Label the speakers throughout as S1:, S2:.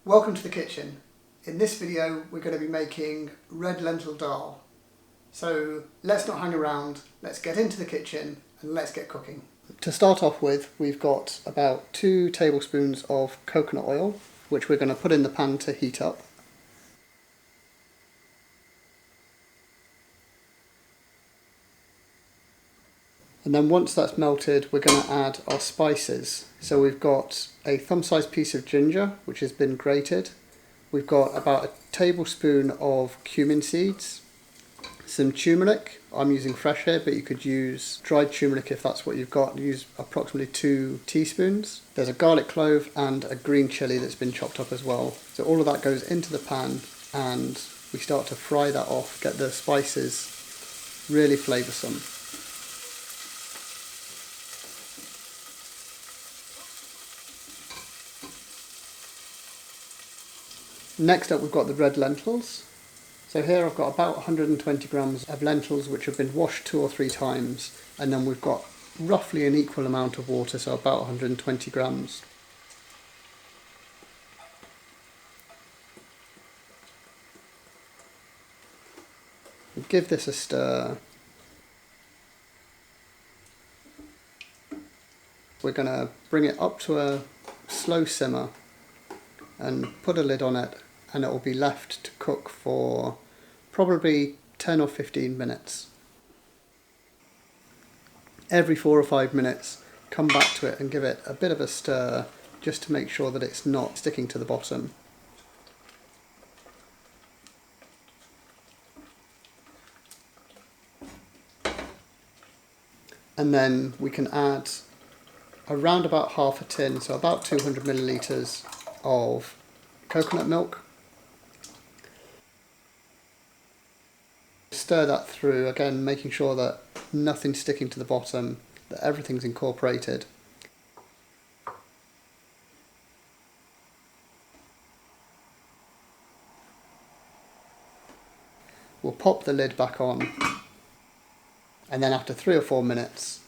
S1: Welcome to the kitchen. In this video we're going to be making red lentil dal. So let's not hang around, let's get into the kitchen and let's get cooking. To start off with, we've got about 2 tablespoons of coconut oil, which we're going to put in the pan to heat up. And then once that's melted, we're going to add our spices. So we've got a thumb-sized piece of ginger, which has been grated. We've got about a tablespoon of cumin seeds, some turmeric. I'm using fresh here, but you could use dried turmeric if that's what you've got. Use approximately 2 teaspoons. There's a garlic clove and a green chilli that's been chopped up as well. So all of that goes into the pan and we start to fry that off, get the spices really flavoursome. Next up we've got the red lentils. So here I've got about 120 grams of lentils which have been washed 2 or 3 times, and then we've got roughly an equal amount of water, so about 120 grams. Give this a stir. We're going to bring it up to a slow simmer and put a lid on it, and it will be left to cook for probably 10 or 15 minutes. Every 4 or 5 minutes, come back to it and give it a bit of a stir just to make sure that it's not sticking to the bottom. And then we can add around about half a tin, so about 200 millilitres of coconut milk. Stir that through, again making sure that nothing's sticking to the bottom, that everything's incorporated. We'll pop the lid back on, and then after 3 or 4 minutes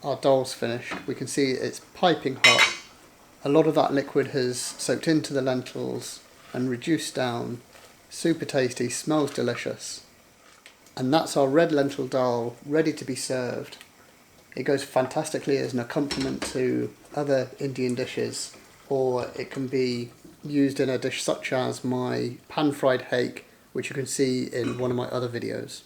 S1: our dal's finished. We can see it's piping hot. A lot of that liquid has soaked into the lentils and reduced down. Super tasty, smells delicious. And that's our red lentil dal ready to be served. It goes fantastically as an accompaniment to other Indian dishes, or it can be used in a dish such as my pan-fried hake, which you can see in one of my other videos.